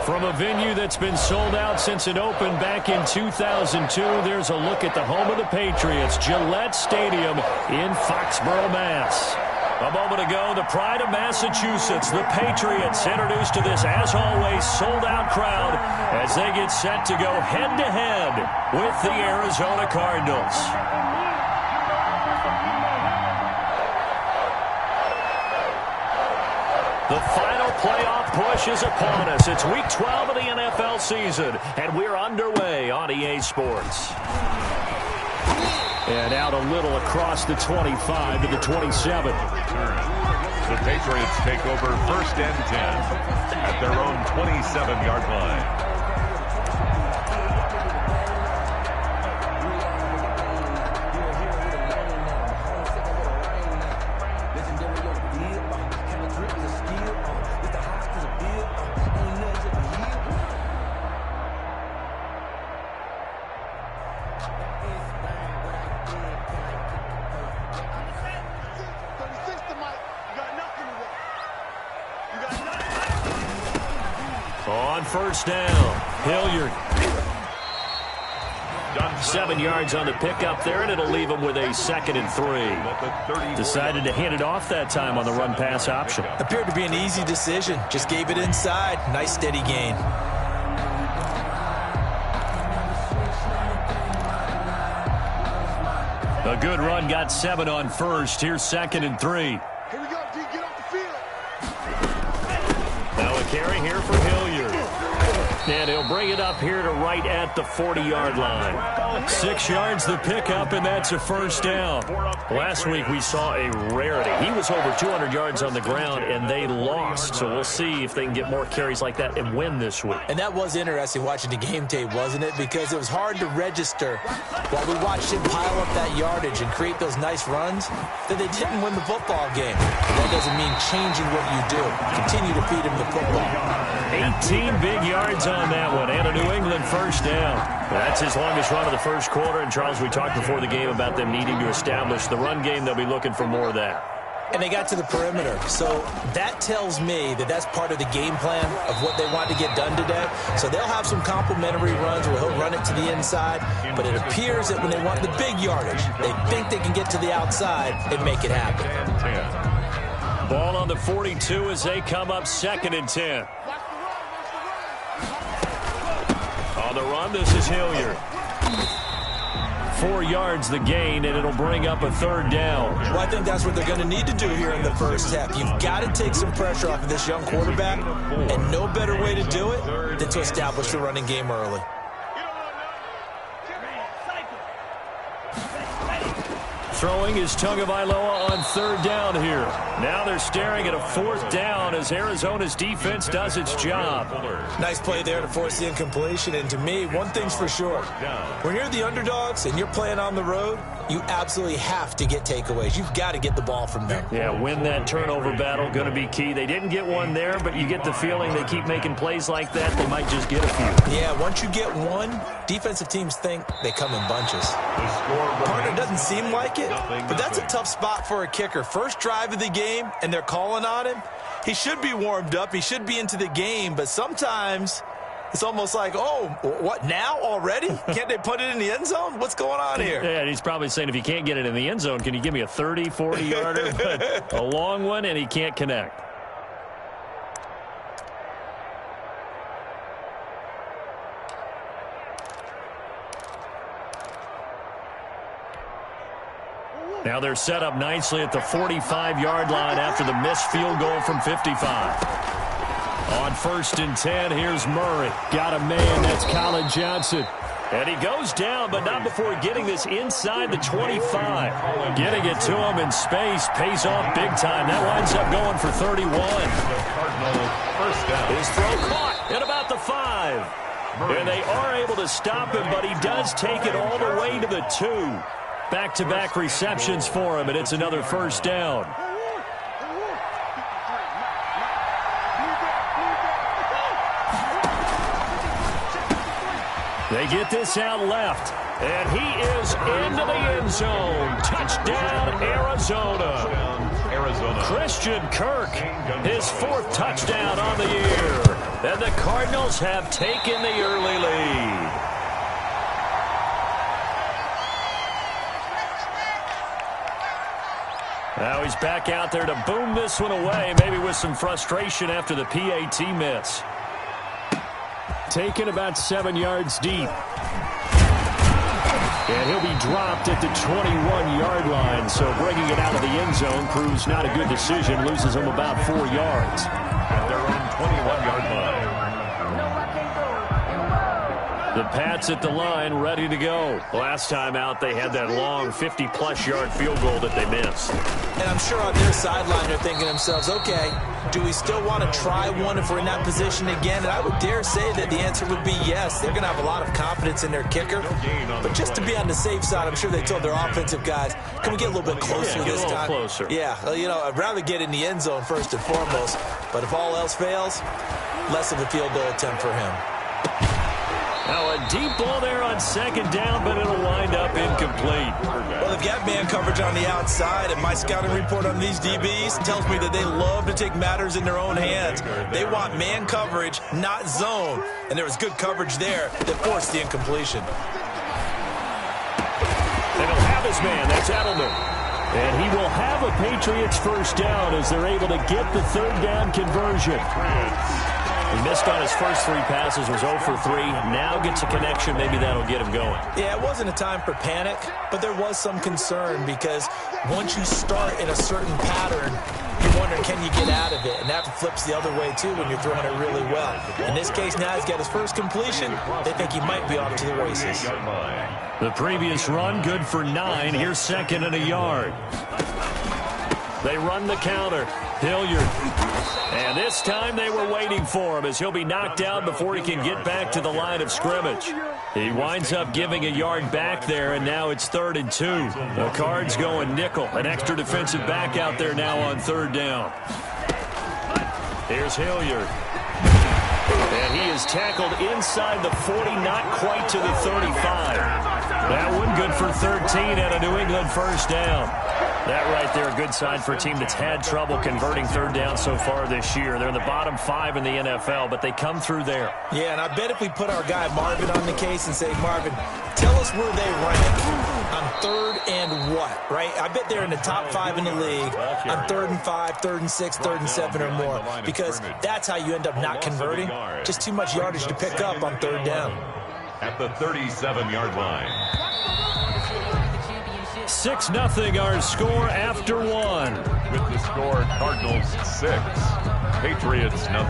From a venue that's been sold out since it opened back in 2002, there's a look at the home of the Patriots, Gillette Stadium in Foxborough, Mass. A moment ago, the pride of Massachusetts, the Patriots, introduced to this, as always, sold-out crowd as they get set to go head-to-head with the Arizona Cardinals. The final playoff push is upon us. It's Week 12 of the NFL season, and we're underway on EA Sports. And out a little across the 25 to the 27. The Patriots take over 1st and 10 at their own 27-yard line. On first down, Hilliard. 7 yards on the pickup there, and it'll leave him with a 2nd and 3. Decided to hand it off that time on the run-pass option. Appeared to be an easy decision. Just gave it inside. Nice steady gain. A good run, got 7 on first. Here's 2nd and 3. Here we go, D. Get off the field. Now a carry here for Hilliard. And he'll bring it up here to right at the 40-yard line. 6 yards the pickup, and that's a first down. Last week we saw a rarity. He was over 200 yards on the ground, and they lost. So we'll see if they can get more carries like that and win this week. And that was interesting watching the game tape, wasn't it? Because it was hard to register while we watched him pile up that yardage and create those nice runs that they didn't win the football game. But that doesn't mean changing what you do. Continue to feed him the football. 18 big yards on that one, and a New England first down. That's his longest run of the first quarter, and Charles, we talked before the game about them needing to establish the run game. They'll be looking for more of that. And they got to the perimeter, so that tells me that that's part of the game plan of what they want to get done today. So they'll have some complementary runs where he'll run it to the inside, but it appears that when they want the big yardage, they think they can get to the outside and make it happen. Ball on the 42 as they come up 2nd and 10. On the run, this is Hilliard. 4 yards the gain, and it'll bring up a 3rd down. Well, I think that's what they're going to need to do here in the first half. You've got to take some pressure off of this young quarterback, and no better way to do it than to establish the running game early. Throwing is Tagovailoa on 3rd down here. Now they're staring at a 4th down as Arizona's defense does its job. Nice play there to force the incompletion. And to me, one thing's for sure. When you're the underdogs and you're playing on the road, you absolutely have to get takeaways. You've got to get the ball from them. Yeah, win that turnover battle, going to be key. They didn't get one there, but you get the feeling they keep making plays like that, they might just get a few. Yeah, once you get one, defensive teams think they come in bunches. Partner doesn't seem like it, but that's a tough spot for a kicker. First drive of the game, and they're calling on him. He should be warmed up. He should be into the game, but sometimes it's almost like, oh, what, now already? Can't they put it in the end zone? What's going on here? Yeah, he's probably saying, if you can't get it in the end zone, can you give me a 30, 40-yarder? But a long one, and he can't connect. Now they're set up nicely at the 45-yard line after the missed field goal from 55. On 1st and 10, here's Murray. Got a man, that's Colin Johnson. And he goes down, but not before getting this inside the 25. Getting it to him in space pays off big time. That winds up going for 31. His throw caught at about the 5. And they are able to stop him, but he does take it all the way to the 2. Back-to-back receptions for him, and it's another first down. They get this out left, and he is into the end zone. Touchdown, Arizona. Christian Kirk, his 4th touchdown on the year. And the Cardinals have taken the early lead. Now he's back out there to boom this one away, maybe with some frustration after the PAT miss. Taken about 7 yards deep. And he'll be dropped at the 21-yard line, so bringing it out of the end zone proves not a good decision, loses him about 4 yards. At their own 21-yard line. The Pats at the line, ready to go. Last time out, they had that long 50-plus yard field goal that they missed. And I'm sure on their sideline they're thinking to themselves, okay, do we still want to try one if we're in that position again? And I would dare say that the answer would be yes. They're going to have a lot of confidence in their kicker. But just to be on the safe side, I'm sure they told their offensive guys, can we get a little bit closer this time? Closer. Yeah, I'd rather get in the end zone first and foremost. But if all else fails, less of a field goal attempt for him. Now a deep ball there on second down, but it'll wind up incomplete. Well, they've got man coverage on the outside, and my scouting report on these DBs tells me that they love to take matters in their own hands. They want man coverage, not zone. And there was good coverage there that forced the incompletion. They don't have his man. That's Edelman. And he will have a Patriots first down as they're able to get the third down conversion. He missed on his first 3 passes, was 0 for 3. Now gets a connection. Maybe that'll get him going. Yeah, it wasn't a time for panic, but there was some concern because once you start in a certain pattern, you're wondering, can you get out of it? And that flips the other way, too, when you're throwing it really well. In this case, now he's got his first completion. They think he might be off to the races. The previous run, good for 9. Here's second and a yard. They run the counter. Hilliard. And this time they were waiting for him as he'll be knocked out before he can get back to the line of scrimmage. He winds up giving a yard back there, and now it's 3rd and 2. The Cards going nickel. An extra defensive back out there now on 3rd down. Here's Hilliard. And he is tackled inside the 40, not quite to the 35. That one good for 13 and a New England first down. That right there, a good sign for a team that's had trouble converting 3rd down so far this year. They're in the bottom 5 in the NFL, but they come through there. Yeah, and I bet if we put our guy Marvin on the case and say, Marvin, tell us where they rank on 3rd and what, right? I bet they're in the top 5 in the league on 3rd and 5, 3rd and 6, 3rd and 7 or more, because that's how you end up not converting. Just too much yardage to pick up on 3rd down. At the 37-yard line. 6-0 our score after 1. With the score, Cardinals 6, Patriots 0.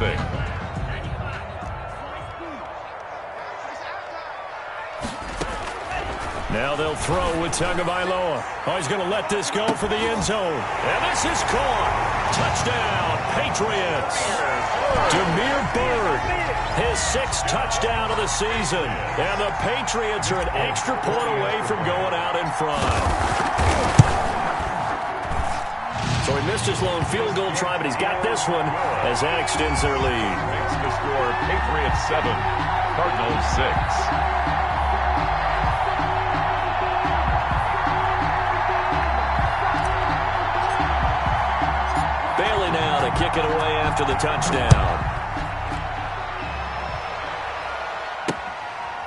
Now they'll throw with Tagovailoa. Oh, he's going to let this go for the end zone. And this is caught. Touchdown, Patriots. Damiere Byrd, his 6th touchdown of the season. And the Patriots are an extra point away from going out in front. So he missed his lone field goal try, but he's got this one as that extends their lead. Makes the score Patriots 7, Cardinals 6. Bailey now to kick it away after the touchdown.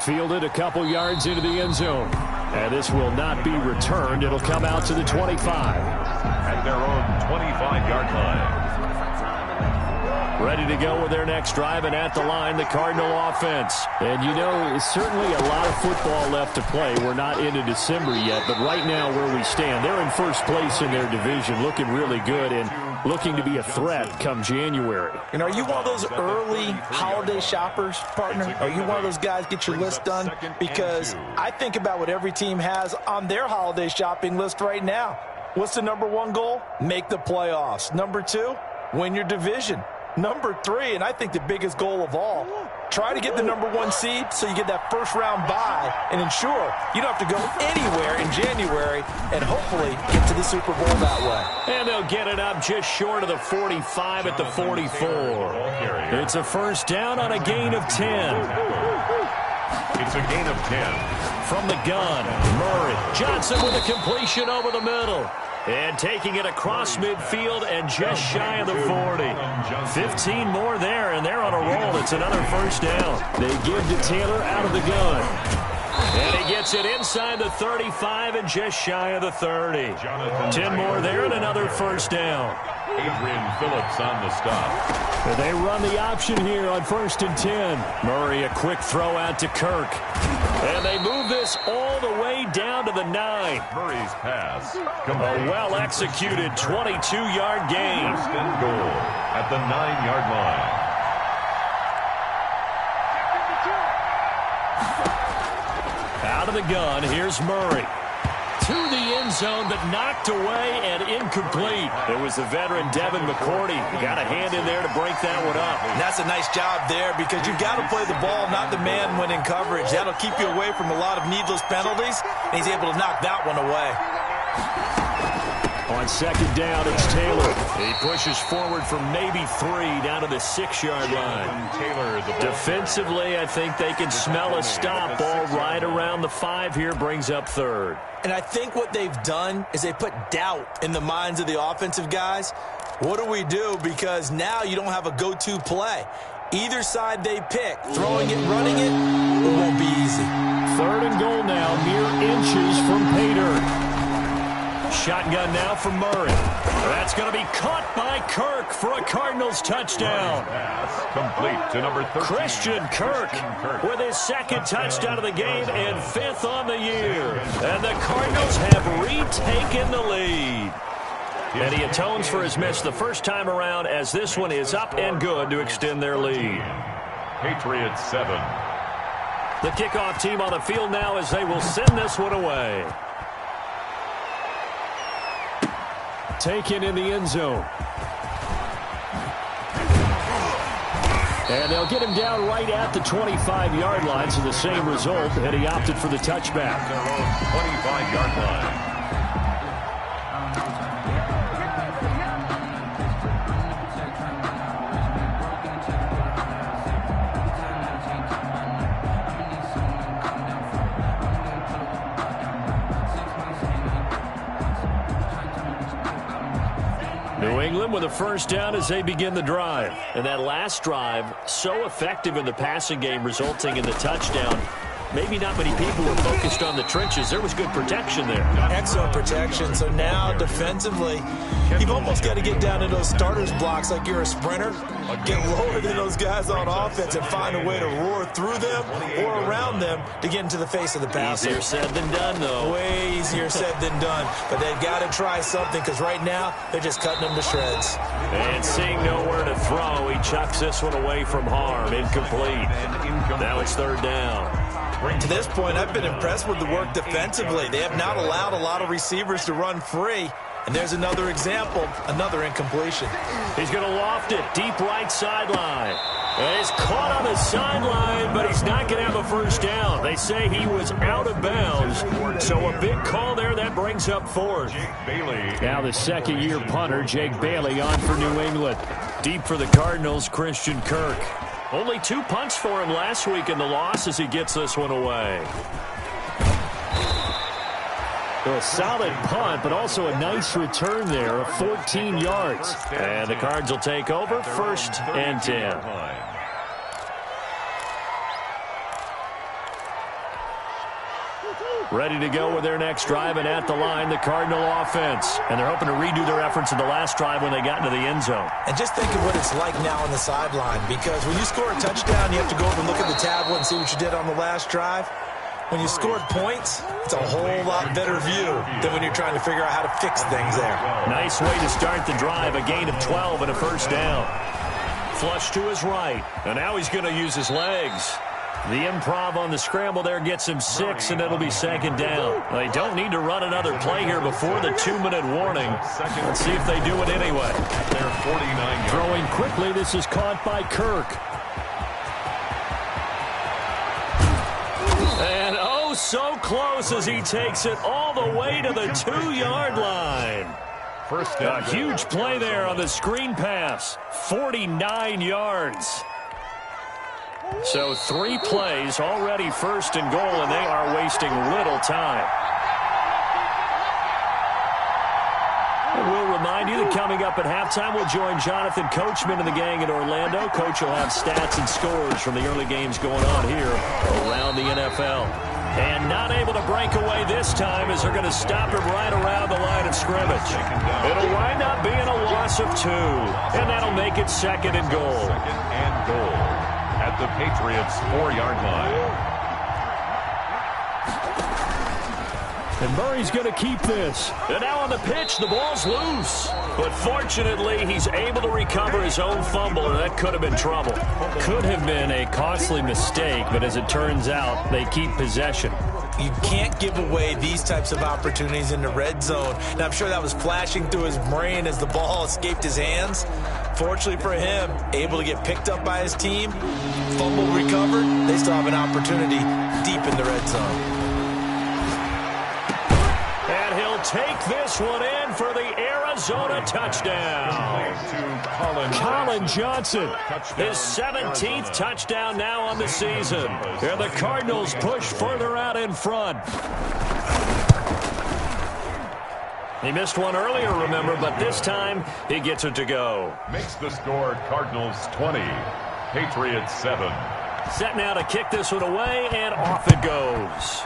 Fielded a couple yards into the end zone. And this will not be returned. It'll come out to the 25. At their own 25-yard line. Ready to go with their next drive, and at the line, the Cardinal offense. And you know, it's certainly a lot of football left to play. We're not into December yet, but right now where we stand, they're in first place in their division, looking really good and looking to be a threat come January. And are you one of those early holiday shoppers, partner? Are you one of those guys get your list done? Because I think about what every team has on their holiday shopping list right now. What's the number 1 goal? Make the playoffs. Number 2, win your division. Number 3, and I think the biggest goal of all, try to get the number 1 seed so you get that first-round bye and ensure you don't have to go anywhere in January and hopefully get to the Super Bowl that way. And they'll get it up just short of the 45 at the 44. It's a first down on a gain of 10. It's a gain of 10. From the gun, Murray. Johnson with a completion over the middle. And taking it across midfield and just shy of the 40. 15 more there, and they're on a roll. It's another first down. They give to Taylor out of the gun. And he gets it inside the 35 and just shy of the 30. 10 more there and another first down. Adrian Phillips on the stop. And they run the option here on 1st and 10. Murray, a quick throw out to Kirk. And they move this all the way down to the 9. Murray's pass. A well-executed 22-yard gain. First and goal at the 9-yard line. Out of the gun, here's Murray. To the end zone, but knocked away and incomplete. It was the veteran Devin McCourty. Got a hand in there to break that one up. And that's a nice job there because you've got to play the ball, not the man when in coverage. That'll keep you away from a lot of needless penalties, and he's able to knock that one away. On 2nd down, it's Taylor. He pushes forward from maybe 3 down to the 6-yard line. Defensively, I think they can smell a stop. Ball right around the 5 here, brings up 3rd. And I think what they've done is they put doubt in the minds of the offensive guys. What do we do? Because now you don't have a go-to play. Either side they pick, throwing it, running it, it won't be easy. 3rd and goal now, mere inches from Pater. Shotgun now for Murray. That's going to be caught by Kirk for a Cardinals touchdown. Complete to number 13. Christian Kirk with his 2nd touchdown of the game and 5th on the year. And the Cardinals have retaken the lead. And he atones for his miss the first time around as this one is up and good to extend their lead. Patriots 7. The kickoff team on the field now as they will send this one away. Taken in the end zone. And they'll get him down right at the 25-yard line, so the same result, and he opted for the touchback. Their own 25-yard line. New England with a first down as they begin the drive. And that last drive, so effective in the passing game, resulting in the touchdown. Maybe not many people were focused on the trenches. There was good protection there. Excellent protection. So now defensively, you've almost got to get down to those starters blocks like you're a sprinter. Get lower than those guys on offense and find a way to roar through them or around them to get into the face of the passer. Easier said than done, though. Way easier said than done. But they've got to try something because right now they're just cutting them to shreds. And seeing nowhere to throw, he chucks this one away from harm. Incomplete. Now it's 3rd down. To this point, I've been impressed with the work defensively. They have not allowed a lot of receivers to run free. And there's another example, another incompletion. He's going to loft it deep right sideline. And he's caught on the sideline, but he's not going to have a first down. They say he was out of bounds. So a big call there that brings up 4th. Now the 2nd-year punter, Jake Bailey, on for New England. Deep for the Cardinals, Christian Kirk. Only 2 punts for him last week in the loss as he gets this one away. A solid punt, but also a nice return there of 14 yards. And the Cards will take over 1st and 10. Ready to go with their next drive, and at the line, the Cardinal offense. And they're hoping to redo their efforts in the last drive when they got into the end zone. And just think of what it's like now on the sideline, because when you score a touchdown, you have to go over and look at the tablet and see what you did on the last drive. When you scored points, it's a whole lot better view than when you're trying to figure out how to fix things there. Nice way to start the drive, a gain of 12 and a first down. Flush to his right, and now he's going to use his legs. The improv on the scramble there gets him 6, and it'll be 2nd down. They don't need to run another play here before the 2-minute warning. Let's see if they do it anyway. They're 49 throwing quickly, this is caught by Kirk. And oh, so close as he takes it all the way to the 2-yard line. A huge play there on the screen pass. 49 yards. So 3 plays already 1st and goal, and they are wasting little time. up at halftime. We'll join Jonathan Coachman and the gang in Orlando. Coach will have stats and scores from the early games going on here around the NFL. And not able to break away this time as they're going to stop him right around the line of scrimmage. It'll wind up being a loss of 2, and that'll make it 2nd and goal. 2nd and goal at the Patriots' 4-yard line. And Murray's going to keep this. And now on the pitch, the ball's loose. But fortunately, he's able to recover his own fumble, and that could have been trouble. Could have been a costly mistake, but as it turns out, they keep possession. You can't give away these types of opportunities in the red zone. And I'm sure that was flashing through his brain as the ball escaped his hands. Fortunately for him, able to get picked up by his team, fumble recovered, they still have an opportunity deep in the red zone. And he'll take this one in for the Arizona touchdown. Colin Johnson, his 17th touchdown now on the season. And the Cardinals push further out in front. He missed one earlier, remember, but this time he gets it to go. Makes the score Cardinals 20, Patriots 7. Set now to kick this one away, and off it goes.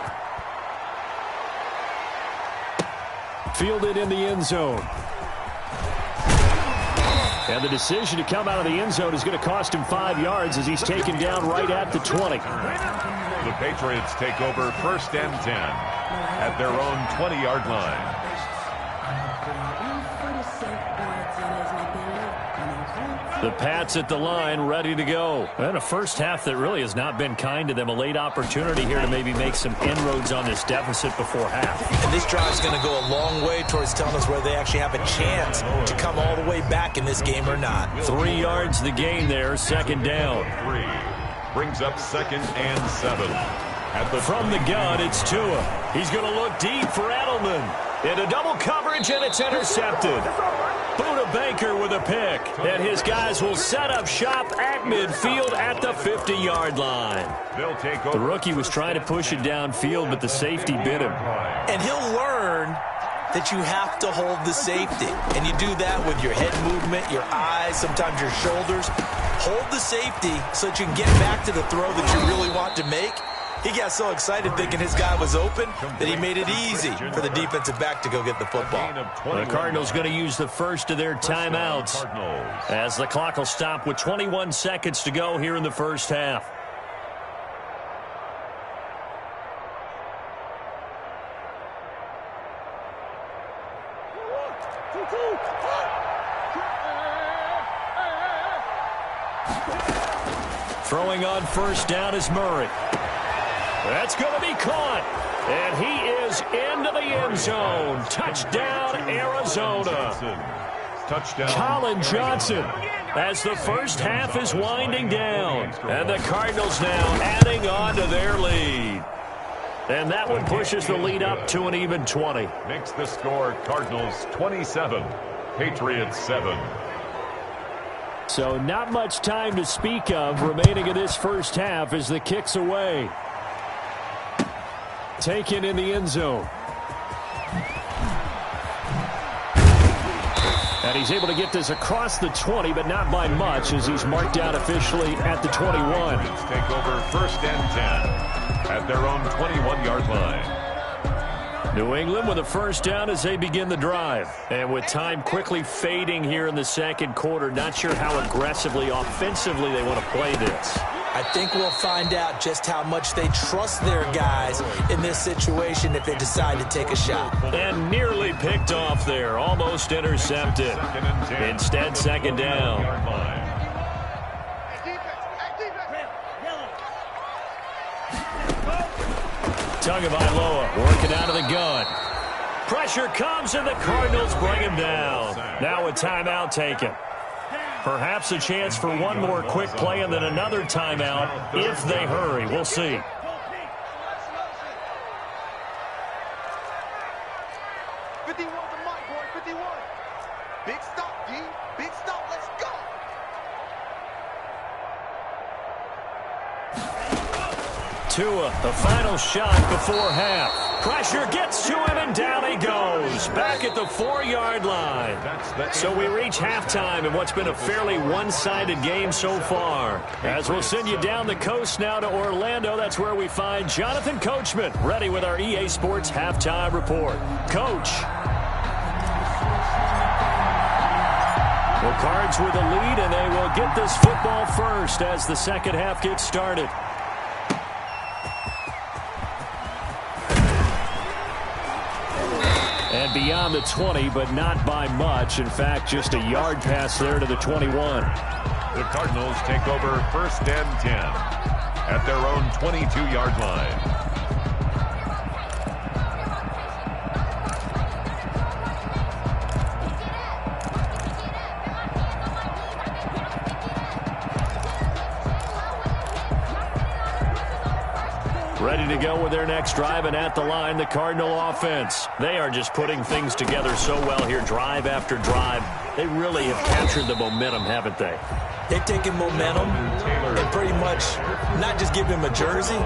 Fielded in the end zone. And the decision to come out of the end zone is going to cost him 5 yards as he's taken down right at the 20. The Patriots take over 1st and 10 at their own 20-yard line. The Pats at the line, ready to go. And a first half that really has not been kind to them. A late opportunity here to maybe make some inroads on this deficit before half. And this drive's going to go a long way towards telling us whether they actually have a chance to come all the way back in this game or not. 3 yards the gain there, 2nd down. 3 brings up 2nd and 7. From the gun, it's Tua. He's going to look deep for Edelman. Into double coverage, and it's intercepted. Buda Baker with a pick. And his guys will set up shop at midfield at the 50-yard line. The rookie was trying to push it downfield, but the safety bit him. And he'll learn that you have to hold the safety. And you do that with your head movement, your eyes, sometimes your shoulders. Hold the safety so that you can get back to the throw that you really want to make. He got so excited thinking his guy was open that he made it easy for the defensive back to go get the football. The Cardinals going to use the first of their timeouts as the clock will stop with 21 seconds to go here in the first half. Throwing on first down is Murray. That's going to be caught. And he is into the end zone. Touchdown, Arizona. Touchdown. Colin Johnson as the first half is winding down. And the Cardinals now adding on to their lead. And that one pushes the lead up to an even 20. Makes the score Cardinals 27, Patriots 7. So not much time to speak of remaining in this first half as the kick's away. Taken in the end zone. And he's able to get this across the 20, but not by much as he's marked out officially at the 21. Take over 1st and 10 at their own 21-yard line. New England with a first down as they begin the drive. And with time quickly fading here in the second quarter, not sure how aggressively, offensively they want to play this. I think we'll find out just how much they trust their guys in this situation if they decide to take a shot. And nearly picked off there, almost intercepted. Instead, 2nd down. Tagovailoa working out of the gun. Pressure comes and the Cardinals bring him down. Now a timeout taken. Perhaps a chance for one more quick play and then another timeout if they hurry. We'll see. Big stop, D. Big stop. Let's go. Tua, the final shot before half. Pressure gets to him, and down he goes. Back at the 4-yard line. So we reach halftime in what's been a fairly one-sided game so far. As we'll send you down the coast now to Orlando, that's where we find Jonathan Coachman, ready with our EA Sports Halftime Report. Coach. The Cards with a lead, and they will get this football first as the second half gets started. And beyond the 20, but not by much. In fact, just a yard pass there to the 21. The Cardinals take over 1st and 10 at their own 22-yard line. Ready to go with their next drive, and at the line, the Cardinal offense. They are just putting things together so well here, drive after drive. They really have captured the momentum, haven't they? They've taken momentum and pretty much not just give him a jersey,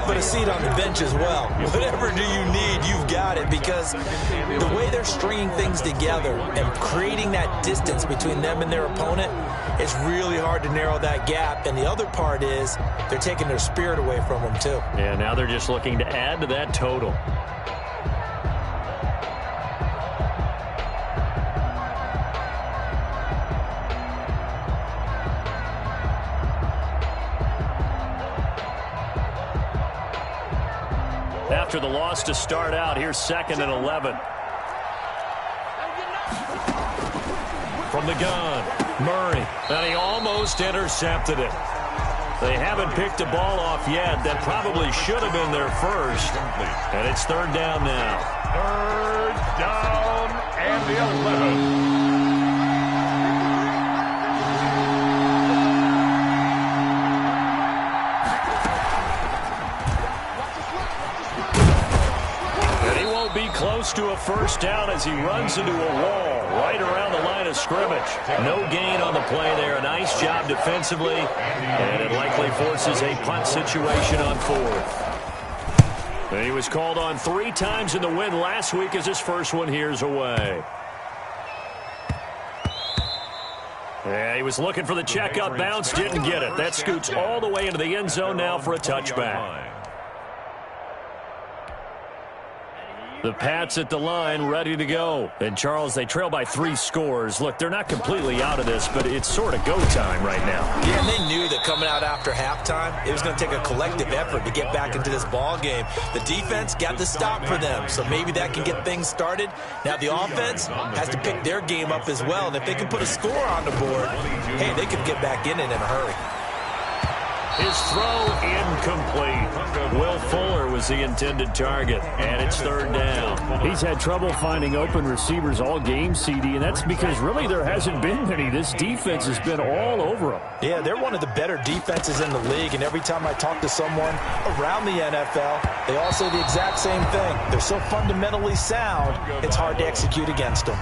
but a seat on the bench as well. Whatever do you need, you've got it, because the way they're stringing things together and creating that distance between them and their opponent, it's really hard to narrow that gap. And the other part is they're taking their spirit away from them, too. Yeah, now they're just looking to add to that total. After the loss to start out, here's 2nd and 11. From the gun, Murray, and he almost intercepted it. They haven't picked a ball off yet. That probably should have been their first. And it's 3rd down now. 3rd down and the 11. Close to a first down as he runs into a wall right around the line of scrimmage. No gain on the play there. A nice job defensively, and it likely forces a punt situation on 4th. And he was called on 3 times in the win last week as his first one here's away. Yeah, he was looking for the checkup bounce, didn't get it. That scoots all the way into the end zone now for a touchback. The Pats at the line, ready to go. And, Charles, they trail by 3 scores. Look, they're not completely out of this, but it's sort of go time right now. Yeah, and they knew that coming out after halftime, it was going to take a collective effort to get back into this ball game. The defense got the stop for them, so maybe that can get things started. Now the offense has to pick their game up as well, and if they can put a score on the board, hey, they could get back in it in a hurry. His throw incomplete. Will Fuller was the intended target, and it's 3rd down. He's had trouble finding open receivers all game, CD, and that's because really there hasn't been many. This defense has been all over them. Yeah, they're one of the better defenses in the league, and every time I talk to someone around the NFL, they all say the exact same thing. They're so fundamentally sound, it's hard to execute against them.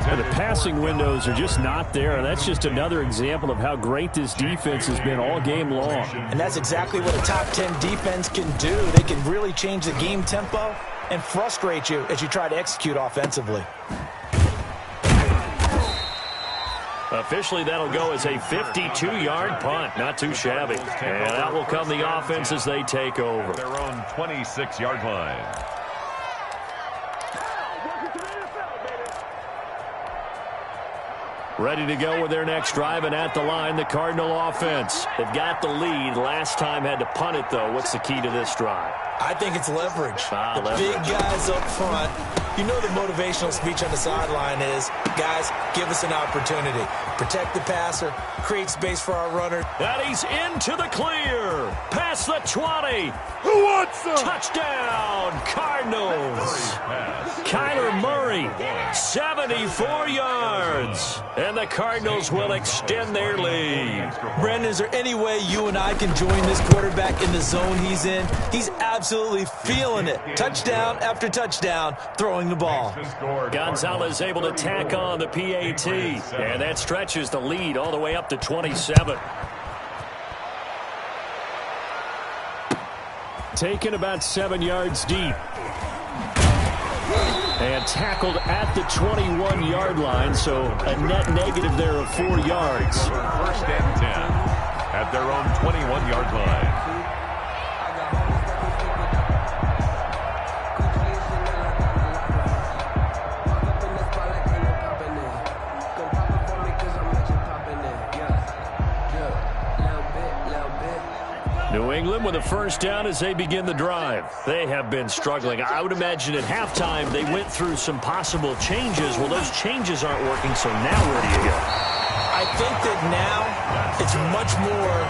And the passing windows are just not there. That's just another example of how great this defense has been all game long. And that's exactly what a top 10 defense can do. They can really change the game tempo and frustrate you as you try to execute offensively. Officially, that'll go as a 52-yard punt. Not too shabby. And out will come the offense as they take over. Their own 26-yard line. Ready to go with their next drive, and at the line, the Cardinal offense. They've got the lead. Last time had to punt it, though. What's the key to this drive? I think it's leverage. Leverage. Big guys up front. You know the motivational speech on the sideline is, guys, give us an opportunity. Protect the passer, create space for our runner. And he's into the clear. Past the 20. Who wants them? Touchdown, Cardinals. Kyler Murray, 74 yards. And the Cardinals will extend their lead. Brandon, is there any way you and I can join this quarterback in the zone he's in? He's absolutely feeling it. Touchdown after touchdown, throwing the ball. Gonzalez able to tack on the PAT. And that stretches the lead all the way up to 27. Taken about 7 yards deep. And tackled at the 21-yard line, so a net negative there of 4 yards. First and 10 at their own 21-yard line. New England with a first down as they begin the drive. They have been struggling. I would imagine at halftime they went through some possible changes. Well, those changes aren't working, so now where do you go? I think that now it's much more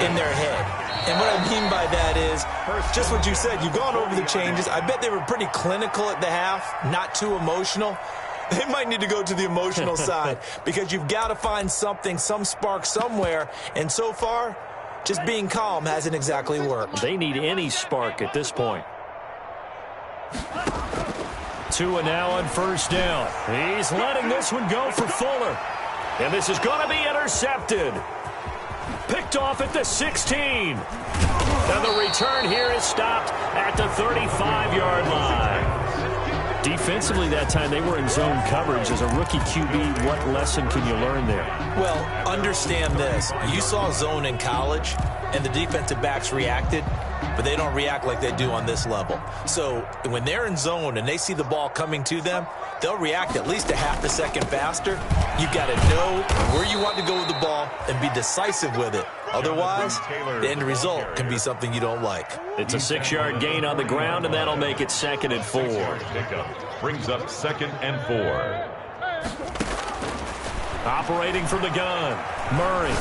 in their head. And what I mean by that is just what you said. You've gone over the changes. I bet they were pretty clinical at the half, not too emotional. They might need to go to the emotional side because you've got to find something, some spark somewhere. And so far, just being calm hasn't exactly worked. They need any spark at this point. Tua now on first down. He's letting this one go for Fuller. And this is going to be intercepted. Picked off at the 16. And the return here is stopped at the 35-yard line. Defensively that time, they were in zone coverage. As a rookie QB, what lesson can you learn there? Well, understand this. You saw zone in college, and the defensive backs reacted, but they don't react like they do on this level. So when they're in zone and they see the ball coming to them, they'll react at least a half a second faster. You've got to know where you want to go with the ball and be decisive with it. Otherwise, the end result can be something you don't like. It's a 6-yard gain on the ground, and that'll make it 2nd and 4. Brings up 2nd and 4. Operating from the gun, Murray.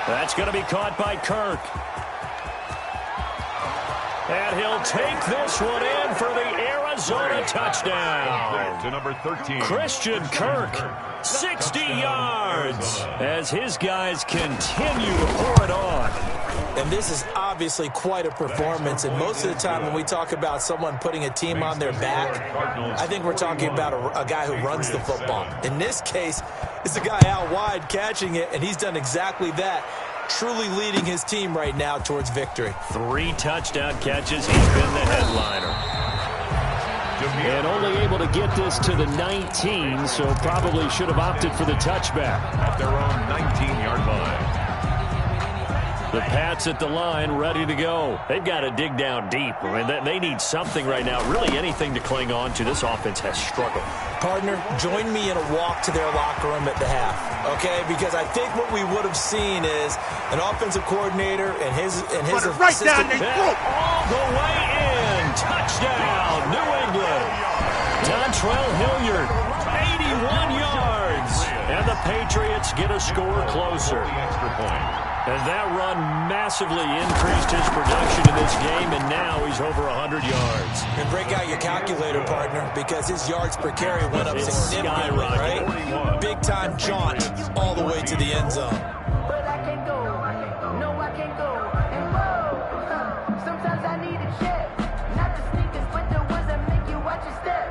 That's going to be caught by Kirk. And he'll take this one in for the Arizona touchdown. To number 13. Christian Kirk, 60 yards, as his guys continue to pour it on. And this is obviously quite a performance. And most of the time when we talk about someone putting a team on their back, I think we're talking about a guy who runs the football. In this case, it's a guy out wide catching it, and he's done exactly that. Truly leading his team right now towards victory. 3 touchdown catches. He's been the headliner. And only able to get this to the 19, so probably should have opted for the touchback. At their own 19-yard line. The Pats at the line, ready to go. They've got to dig down deep. I mean, they need something right now, really anything to cling on to. This offense has struggled. Partner, join me in a walk to their locker room at the half, okay? Because I think what we would have seen is an offensive coordinator and his assistant. Right down their throat. All the way in. Touchdown, New England. Dontrell Hilliard, 81 yards. And the Patriots get a score closer. Extra point. And that run massively increased his production in this game, and now he's over 100 yards. And break out your calculator, partner, because his yards per carry went up significantly, right? Big-time jaunt all the way to the end zone. But I can't go, no, I can't go. And whoa, sometimes I need a check. Not the sneakers, but the ones that make you watch your step.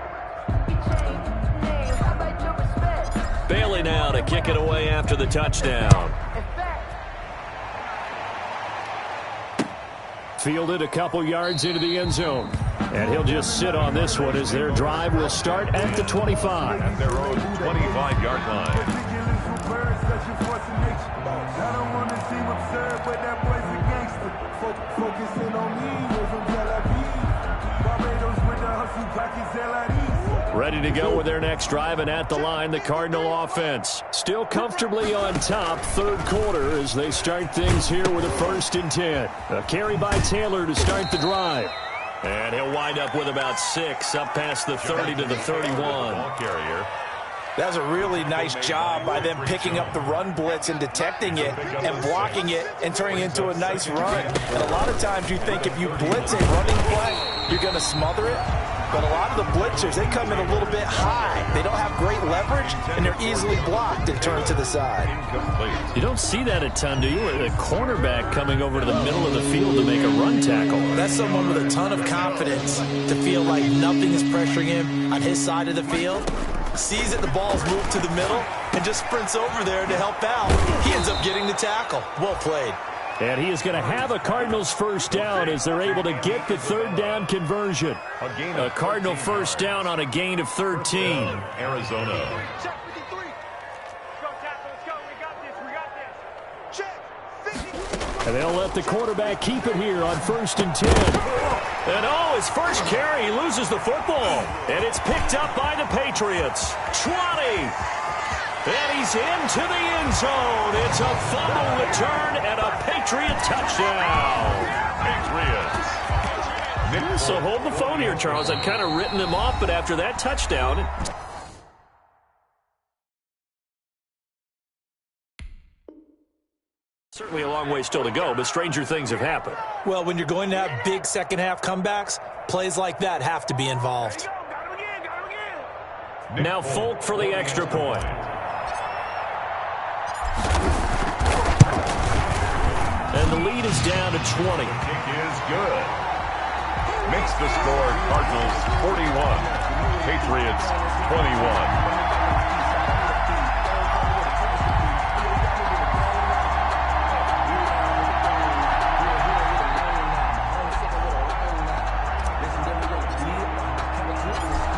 You change names, how about your respect? Bailey now to kick it away after the touchdown. Fielded a couple yards into the end zone. And he'll just sit on this one as their drive will start at the 25. At their own 25-yard line. Ready to go with their next drive, and at the line, the Cardinal offense. Still comfortably on top, third quarter, as they start things here with a 1st and 10. A carry by Taylor to start the drive. And he'll wind up with about 6, up past the 30 to the 31. Ball carrier. That was a really nice job by them picking up the run blitz and detecting it and blocking it and turning it into a nice run. And a lot of times you think if you blitz a running play, you're going to smother it. But a lot of the blitzers, they come in a little bit high. They don't have great leverage, and they're easily blocked and turned to the side. You don't see that a ton, do you? A cornerback coming over to the middle of the field to make a run tackle. That's someone with a ton of confidence to feel like nothing is pressuring him on his side of the field. Sees that the ball's moved to the middle and just sprints over there to help out. He ends up getting the tackle. Well played. And he is going to have a Cardinals first down as they're able to get the third down conversion. A Cardinal first down on a gain of 13. Arizona. Check 53. Go, tackle. Let's go. We got this. We got this. Check 50. And they'll let the quarterback keep it here on 1st and 10. And his first carry, he loses the football. And it's picked up by the Patriots. 20. And he's into the end zone. It's a fumble return and a Patriot touchdown. Patriots. So hold the phone here, Charles. I'd kind of written him off, but after that touchdown... Certainly a long way still to go, but stranger things have happened. Well, when you're going to have big second-half comebacks, plays like that have to be involved. Now Folk for the extra point. And the lead is down to 20. Kick is good. Makes the score Cardinals 41, Patriots 21.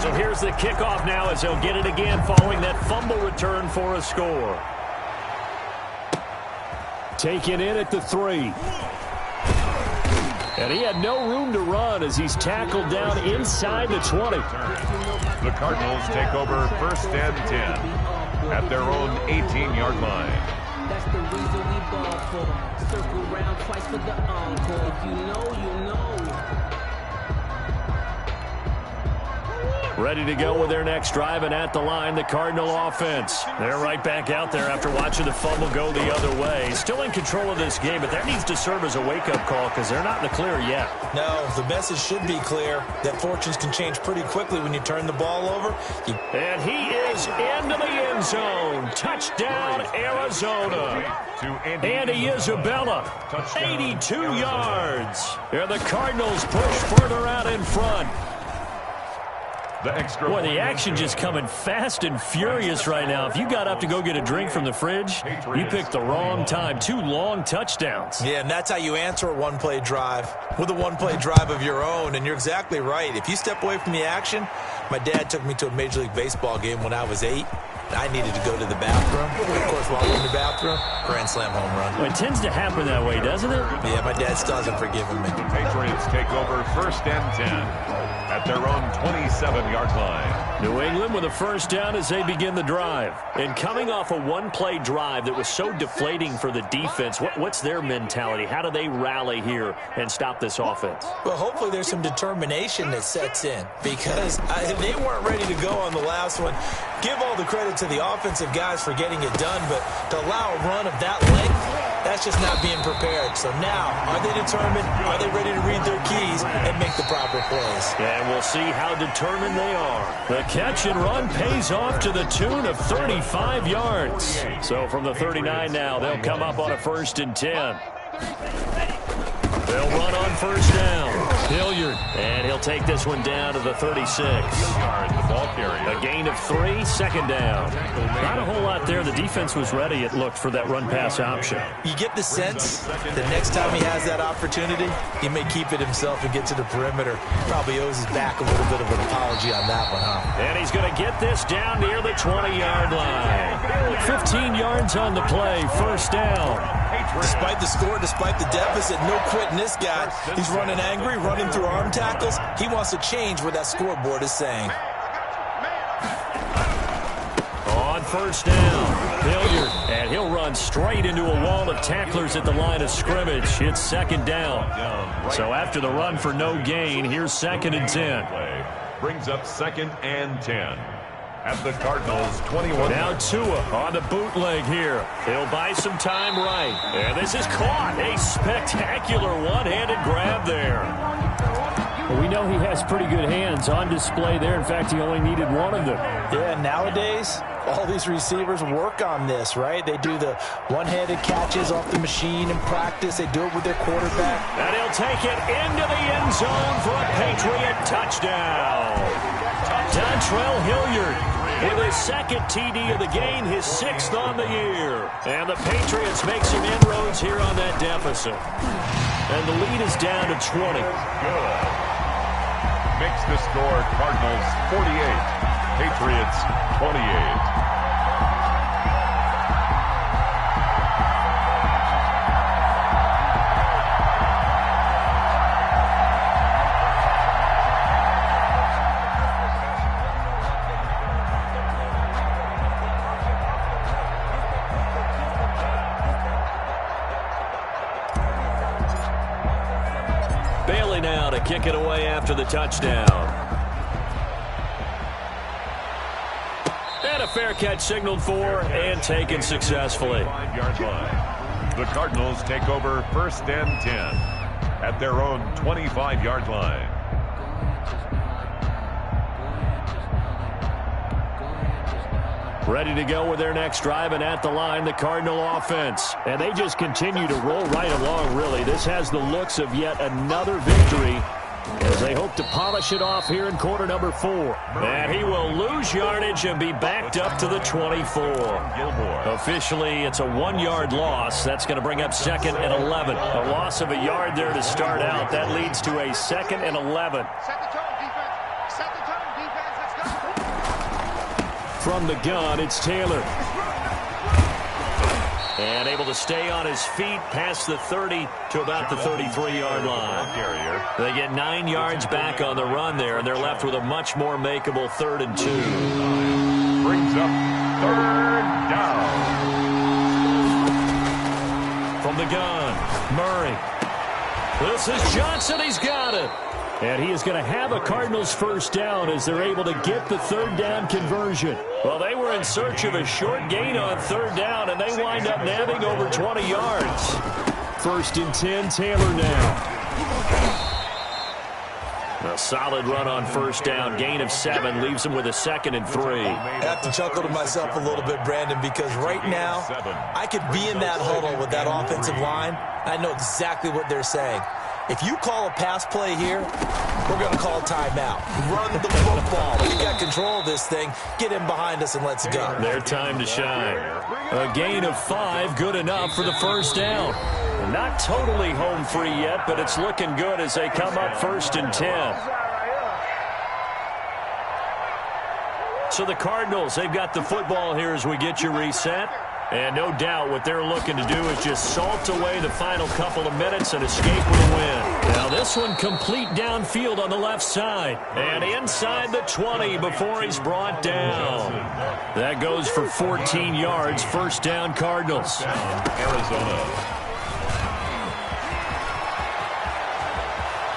So here's the kickoff now as he'll get it again following that fumble return for a score. Taken in at the 3. And he had no room to run as he's tackled down inside the 20. The Cardinals take over 1st and 10 at their own 18-yard line. That's the reason we ball for. Circle round twice for the encore. If you know, you know. Ready to go with their next drive, and at the line, the Cardinal offense. They're right back out there after watching the fumble go the other way. Still in control of this game, but that needs to serve as a wake-up call because they're not in the clear yet. No, the message should be clear that fortunes can change pretty quickly when you turn the ball over. And he is into the end zone. Touchdown, Arizona. Andy Isabella, 82 yards. And the Cardinals push further out in front. Boy, the action just coming fast and furious right now. If you got up to go get a drink from the fridge, you picked the wrong time. 2 long touchdowns. Yeah, and that's how you answer a one-play drive, with a one-play drive of your own. And you're exactly right. If you step away from the action, my dad took me to a Major League Baseball game when I was 8. I needed to go to the bathroom. Of course, while I'm in the bathroom, grand slam home run. Well, it tends to happen that way, doesn't it? Yeah, my dad still hasn't forgiven me. The Patriots take over 1st and 10 at their own 27-yard line. New England with a first down as they begin the drive. And coming off a one-play drive that was so deflating for the defense, what's their mentality? How do they rally here and stop this offense? Well, hopefully there's some determination that sets in because they weren't ready to go on the last one. Give all the credit to the offensive guys for getting it done, but to allow a run of that length, that's just not being prepared. So now, are they determined? Are they ready to read their keys and make the proper plays? And we'll see how determined they are. The catch and run pays off to the tune of 35 yards. So from the 39 now, they'll come up on a 1st and 10. They'll run on first down. Hilliard. And he'll take this one down to the 36. The ball carrier. A gain of 3, second down. Not a whole lot there. The defense was ready, it looked, for that run-pass option. You get the sense that next time he has that opportunity, he may keep it himself and get to the perimeter. Probably owes his back a little bit of an apology on that one, huh? And he's going to get this down near the 20-yard line. 15 yards on the play, first down. Despite the score, despite the deficit, no quitting this guy. He's running angry, running through arm tackles. He wants to change what that scoreboard is saying. On first down, Hilliard, and he'll run straight into a wall of tacklers at the line of scrimmage. It's second down. So after the run for no gain, here's 2nd and 10. Brings up 2nd and 10. At the Cardinals 21. Now Tua on the bootleg here. He'll buy some time right. And this is caught. A spectacular one-handed grab there. Well, we know he has pretty good hands on display there. In fact, he only needed one of them. Yeah, nowadays, all these receivers work on this, right? They do the one-handed catches off the machine in practice. They do it with their quarterback. And he'll take it into the end zone for a Patriot touchdown. Dontrell Hilliard with his second TD of the game, his 6th on the year. And the Patriots make some inroads here on that deficit. And the lead is down to 20. Good. Makes the score Cardinals 48, Patriots 28. Now to kick it away after the touchdown. And a fair catch signaled for and taken successfully. 5-yard line. The Cardinals take over 1st and 10 at their own 25-yard line. Ready to go with their next drive, and at the line, the Cardinal offense. And they just continue to roll right along, really. This has the looks of yet another victory as they hope to polish it off here in quarter number 4. And he will lose yardage and be backed up to the 24. Officially, it's a 1-yard loss. That's going to bring up 2nd and 11. A loss of a yard there to start out. That leads to a 2nd and 11. Set the tone, defense. Set the tone, defense. Let's go. From the gun, it's Taylor. And able to stay on his feet past the 30 to about the 33-yard line. They get 9 yards back on the run there, and they're left with a much more makeable 3rd and 2. Brings up 3rd down. From the gun, Murray. This is Johnson. He's got it. And he is going to have a Cardinals 1st down as they're able to get the 3rd down conversion. Well, they were in search of a short gain on 3rd down, and they wind up nabbing over 20 yards. 1st and 10, Taylor now. A solid run on 1st down. Gain of 7 leaves him with a 2nd and 3. I have to chuckle to myself a little bit, Brandon, because right now I could be in that huddle with that offensive line. I know exactly what they're saying. If you call a pass play here, we're going to call timeout. Run the football. We got control of this thing. Get in behind us and let's go. Their time to shine. A gain of 5, good enough for the 1st down. Not totally home free yet, but it's looking good as they come up 1st and 10. So the Cardinals, they've got the football here as we get you reset. And no doubt what they're looking to do is just salt away the final couple of minutes and escape with a win. Now this one complete downfield on the left side. And inside the 20 before he's brought down. That goes for 14 yards. 1st down, Cardinals. Arizona.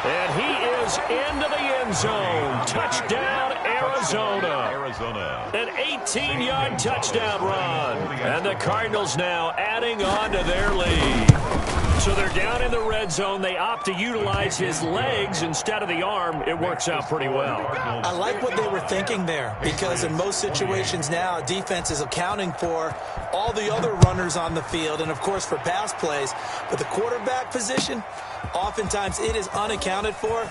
And he is into the end zone. Touchdown, Arizona. An 18-yard touchdown run. And the Cardinals now adding on to their lead. So they're down in the red zone. They opt to utilize his legs instead of the arm. It works out pretty well. I like what they were thinking there, because in most situations now, defense is accounting for all the other runners on the field and, of course, for pass plays. But the quarterback position, oftentimes it is unaccounted for.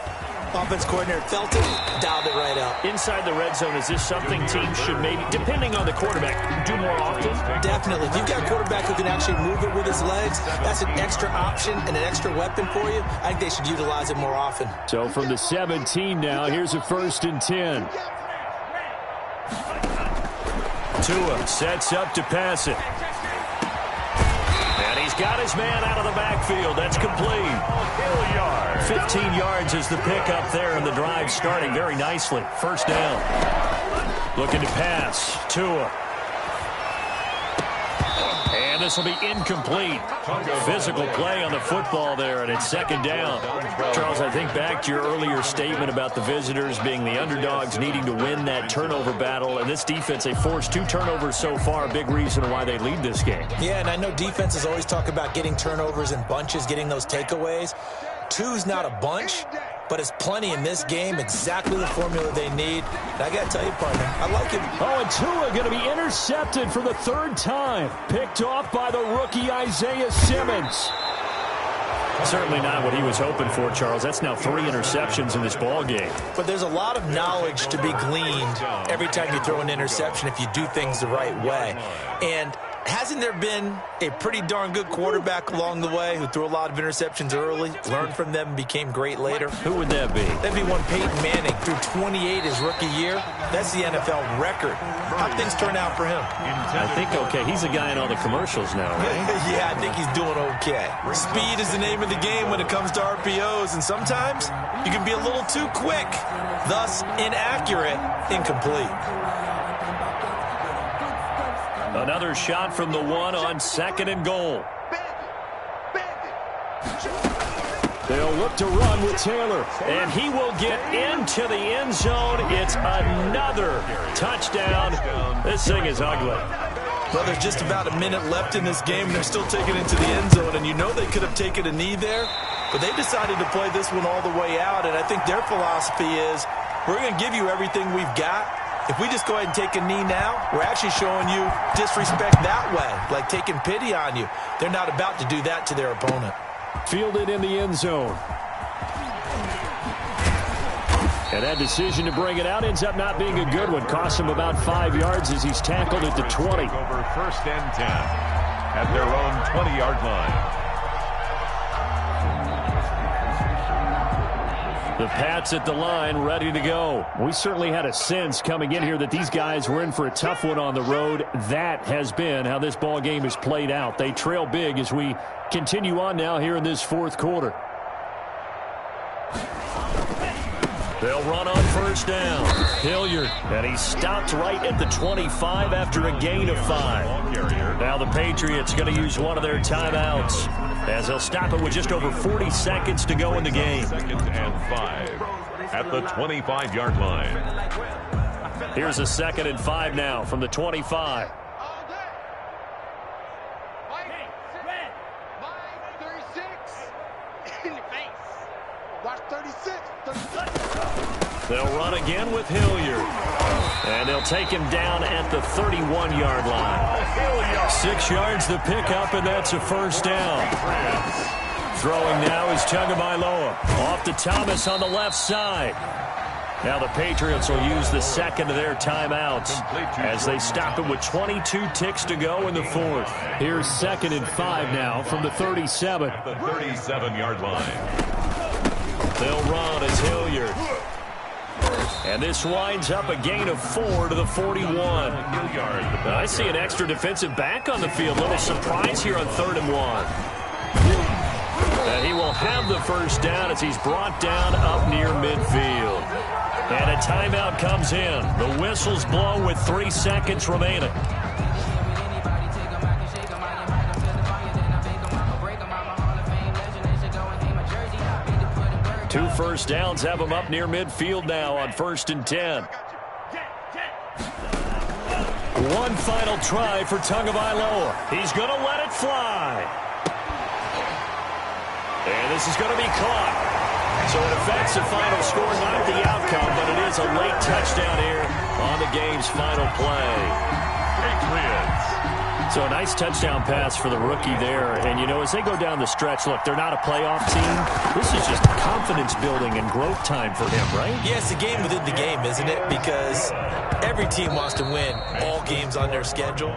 Offense coordinator felt it, dialed it right out. Inside the red zone, is this something teams should maybe, depending on the quarterback, do more often? Definitely. If you've got a quarterback who can actually move it with his legs, that's an extra option and an extra weapon for you. I think they should utilize it more often. So from the 17 now, here's a 1st and 10. Tua sets up to pass it. And he's got his man out of the backfield. That's complete. 15 yards is the pickup there, and the drive starting very nicely. 1st down. Looking to pass. Tua. And this will be incomplete. Physical play on the football there, and it's 2nd down. Charles, I think back to your earlier statement about the visitors being the underdogs needing to win that turnover battle. And this defense, they forced 2 turnovers so far, a big reason why they lead this game. Yeah, and I know defenses always talk about getting turnovers in bunches, getting those takeaways. 2's not a bunch, but it's plenty in this game, exactly the formula they need. And I got to tell you, partner, I like it. Oh, and Tua going to be intercepted for the 3rd time. Picked off by the rookie Isaiah Simmons. Certainly not what he was hoping for, Charles. That's now 3 interceptions in this ball game. But there's a lot of knowledge to be gleaned every time you throw an interception if you do things the right way. And hasn't there been a pretty darn good quarterback along the way who threw a lot of interceptions early, learned from them, and became great later? Who would that be? That'd be one Peyton Manning, threw 28 his rookie year. That's the NFL record. How'd things turn out for him? I think okay. He's a guy in all the commercials now, right? Yeah, I think he's doing okay. Speed is the name of the game when it comes to RPOs, and sometimes you can be a little too quick, thus inaccurate, incomplete. Another shot from the 1 on 2nd and goal. They'll look to run with Taylor, and he will get into the end zone. It's another touchdown. This thing is ugly. Well, there's just about a minute left in this game, and they're still taking it to the end zone, and you know they could have taken a knee there, but they decided to play this one all the way out, and I think their philosophy is we're going to give you everything we've got. If we just go ahead and take a knee now, we're actually showing you disrespect that way, like taking pity on you. They're not about to do that to their opponent. Fielded in the end zone. And that decision to bring it out ends up not being a good one. Costs him about 5 yards as he's tackled at the 20. Over 1st and 10 at their own 20-yard line. The Pats at the line, ready to go. We certainly had a sense coming in here that these guys were in for a tough one on the road. That has been how this ball game has played out. They trail big as we continue on now here in this 4th quarter. They'll run on 1st down. Hilliard, and he stopped right at the 25 after a gain of 5. Now the Patriots going to use one of their timeouts as they'll stop it with just over 40 seconds to go in the game. 2nd and 5 at the 25-yard line. Here's a 2nd and 5 now from the 25. They'll run again with Hilliard. And they'll take him down at the 31-yard line. 6 yards the pickup, and that's a 1st down. Throwing now is Tagovailoa. Off to Thomas on the left side. Now the Patriots will use the 2nd of their timeouts as they stop it with 22 ticks to go in the 4th. Here's 2nd and 5 now from the 37. At the 37-yard line. They'll run as Hilliard. And this winds up a gain of 4 to the 41. I see an extra defensive back on the field. Little surprise here on 3rd and 1. And he will have the 1st down as he's brought down up near midfield. And a timeout comes in. The whistle's blown with 3 seconds remaining. 2 1st downs have him up near midfield now on 1st and 10. One final try for Tagovailoa. He's going to let it fly. And this is going to be caught. So it affects the final score, not the outcome, but it is a late touchdown here on the game's final play. Patriots. So a nice touchdown pass for the rookie there. And, you know, as they go down the stretch, look, they're not a playoff team. This is just confidence building and growth time for him, right? Yeah, it's a game within the game, isn't it? Because every team wants to win all games on their schedule.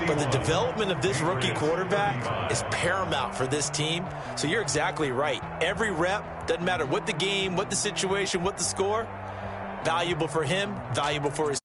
But the development of this rookie quarterback is paramount for this team. So you're exactly right. Every rep, doesn't matter what the game, what the situation, what the score, valuable for him, valuable for his